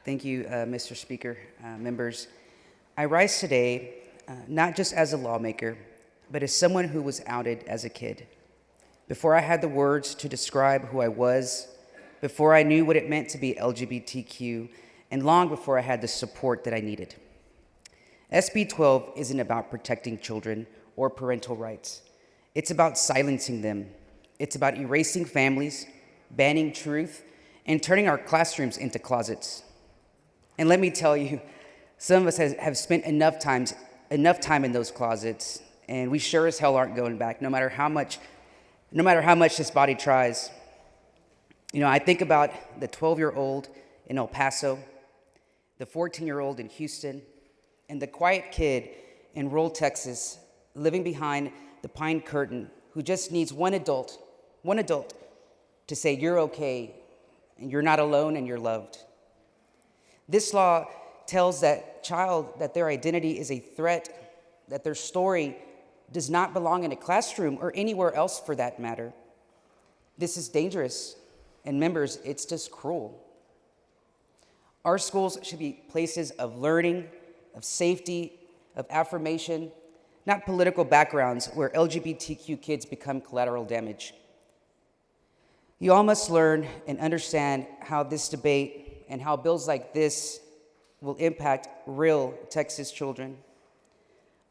Thank you, Mr. Speaker, members. I rise today not just as a lawmaker, but as someone who was outed as a kid. Before I had the words to describe who I was, before I knew what it meant to be LGBTQ, and long before I had the support that I needed. SB 12 isn't about protecting children or parental rights. It's about silencing them. It's about erasing families, banning truth, and turning our classrooms into closets. And let me tell you, some of us have spent enough time in those closets, and we sure as hell aren't going back, no matter how much this body tries. You know, I think about the 12-year-old in El Paso, the 14-year-old in Houston, and the quiet kid in rural Texas living behind the pine curtain who just needs one adult to say you're okay and you're not alone and you're loved. This law tells that child that their identity is a threat, that their story does not belong in a classroom or anywhere else for that matter. This is dangerous, and members, it's just cruel. Our schools should be places of learning, of safety, of affirmation, not political backgrounds where LGBTQ kids become collateral damage. You all must learn and understand how this debate and how bills like this will impact real Texas children.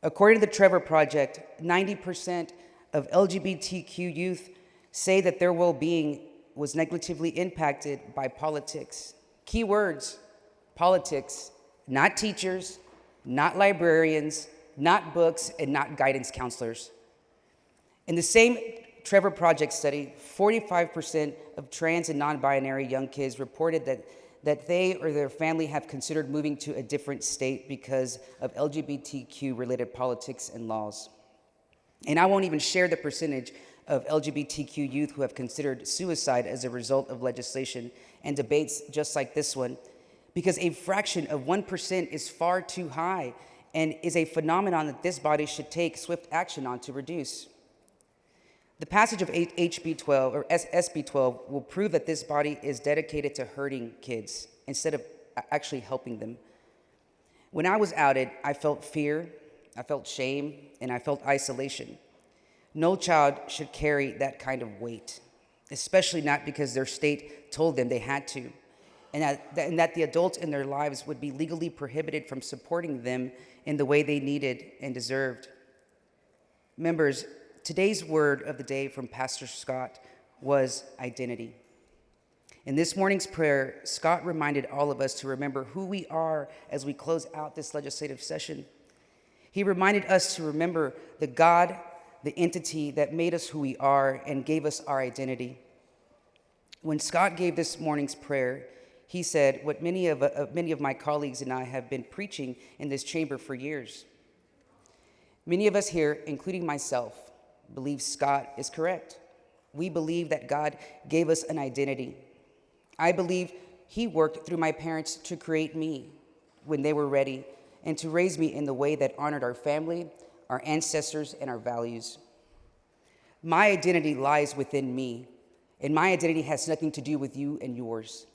According to the Trevor Project, 90% of LGBTQ youth say that their well-being was negatively impacted by politics. Key words, politics, not teachers, not librarians, not books, and not guidance counselors. In the same Trevor Project study, 45% of trans and non-binary young kids reported that they or their family have considered moving to a different state because of LGBTQ-related politics and laws. And I won't even share the percentage of LGBTQ youth who have considered suicide as a result of legislation and debates just like this one, because a fraction of 1% is far too high and is a phenomenon that this body should take swift action on to reduce. The passage of HB 12 or SB 12 will prove that this body is dedicated to hurting kids instead of actually helping them. When I was outed, I felt fear, I felt shame, and I felt isolation. No child should carry that kind of weight, especially not because their state told them they had to, and that the adults in their lives would be legally prohibited from supporting them in the way they needed and deserved. Members, today's word of the day from Pastor Scott was identity. In this morning's prayer, Scott reminded all of us to remember who we are as we close out this legislative session. He reminded us to remember the God, the entity that made us who we are and gave us our identity. When Scott gave this morning's prayer, he said what many of my colleagues and I have been preaching in this chamber for years. Many of us here, including myself, believe Scott is correct. We believe that God gave us an identity. I believe he worked through my parents to create me when they were ready and to raise me in the way that honored our family, our ancestors, and our values. My identity lies within me, and my identity has nothing to do with you and yours.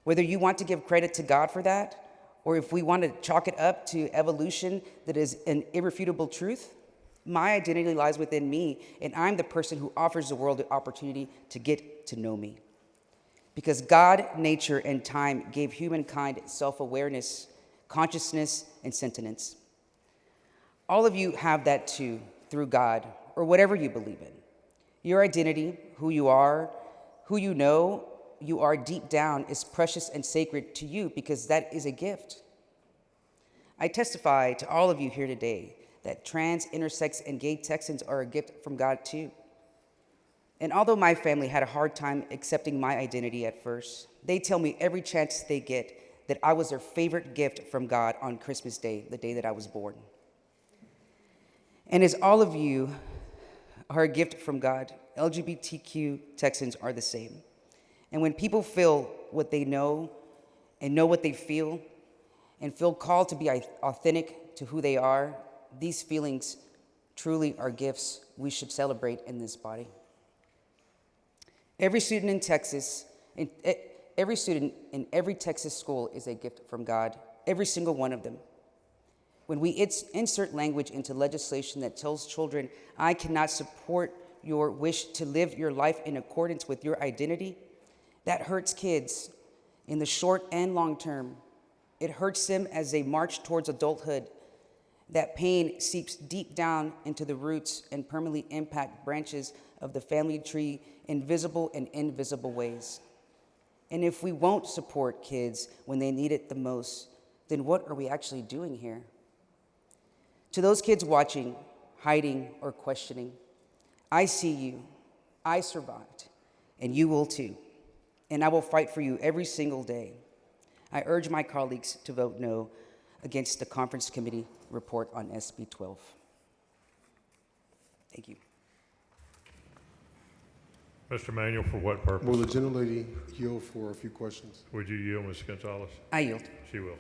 Whether you want to give credit to God for that, or if we want to chalk it up to evolution that is an irrefutable truth, my identity lies within me, and I'm the person who offers the world the opportunity to get to know me. Because God, nature, and time gave humankind self-awareness, consciousness, and sentience. All of you have that too, through God, or whatever you believe in. Your identity, who you are, who you know you are deep down, is precious and sacred to you because that is a gift. I testify to all of you here today that trans, intersex, and gay Texans are a gift from God too. And although my family had a hard time accepting my identity at first, they tell me every chance they get that I was their favorite gift from God on Christmas Day, the day that I was born. And as all of you are a gift from God, LGBTQ Texans are the same. And when people feel what they know and know what they feel and feel called to be authentic to who they are, these feelings truly are gifts we should celebrate in this body. Every student in Texas, every student in every Texas school is a gift from God, every single one of them. When we insert language into legislation that tells children, I cannot support your wish to live your life in accordance with your identity, that hurts kids in the short and long term. It hurts them as they march towards adulthood. That pain seeps deep down into the roots and permanently impact branches of the family tree in visible and invisible ways. And if we won't support kids when they need it the most, then what are we actually doing here? To those kids watching, hiding, or questioning, I see you, I survived, and you will too. And I will fight for you every single day. I urge my colleagues to vote no against the conference committee report on SB 12. Thank you. Mr. Manuel, for what purpose? Will the gentlelady yield for a few questions? Would you yield, Ms. Gonzalez? I yield. She will.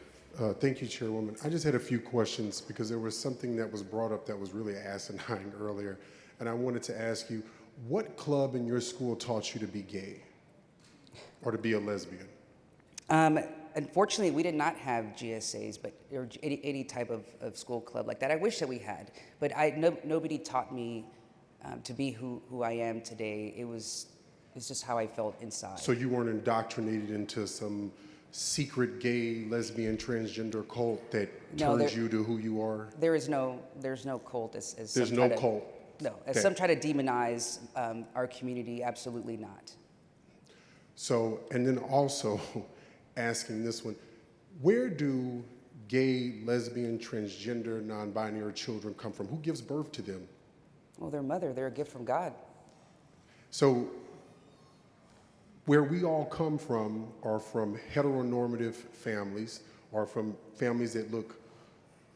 Thank you, Chairwoman. I just had a few questions because there was something that was brought up that was really asinine earlier. And I wanted to ask you, what club in your school taught you to be gay or to be a lesbian? Unfortunately, we did not have GSAs, or any type of school club like that. I wish that we had, but nobody taught me to be who I am today. It's just how I felt inside. So you weren't indoctrinated into some secret gay, lesbian, transgender cult that turns you to who you are? There's no cult as There's no cult? No, as some try to demonize our community, absolutely not. So, and then also asking this one, where do gay, lesbian, transgender, non-binary children come from? Who gives birth to them? Well, their mother, they're a gift from God. So, where we all come from are from heteronormative families, or from families that look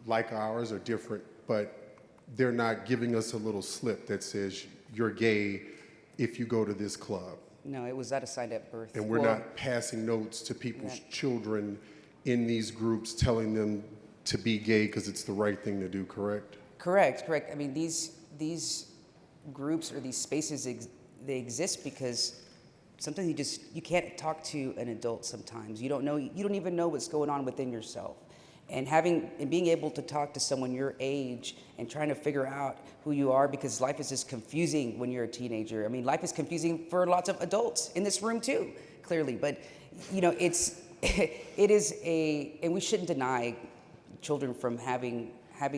like ours or different, but they're not giving us a little slip that says you're gay if you go to this club. No, it was not assigned at birth. And we're not passing notes to people's children in these groups telling them to be gay because it's the right thing to do, correct? Correct. I mean, these groups or these spaces, they exist because sometimes you can't talk to an adult sometimes. You don't even know what's going on within yourself. And being able to talk to someone your age and trying to figure out who you are, because life is just confusing when you're a teenager. I mean, life is confusing for lots of adults in this room too, clearly. But it is and we shouldn't deny children from having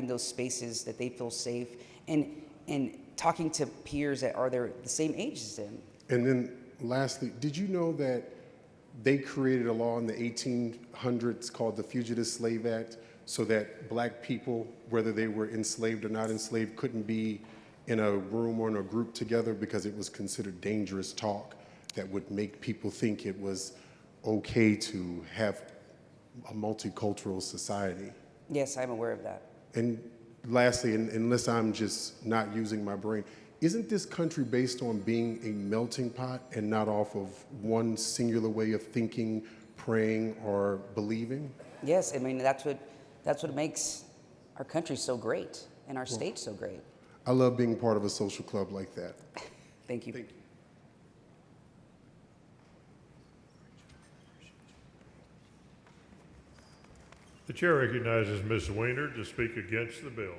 those spaces that they feel safe and talking to peers that are the same age as them. And then lastly, did you know that they created a law in the 1800s called the Fugitive Slave Act so that black people, whether they were enslaved or not enslaved, couldn't be in a room or in a group together because it was considered dangerous talk that would make people think it was okay to have a multicultural society? Yes, I'm aware of that. And lastly, unless I'm just not using my brain, isn't this country based on being a melting pot and not off of one singular way of thinking, praying, or believing? Yes, I mean, that's what makes our country so great and our state so great. I love being part of a social club like that. Thank you. Thank you. The chair recognizes Ms. Weiner to speak against the bill.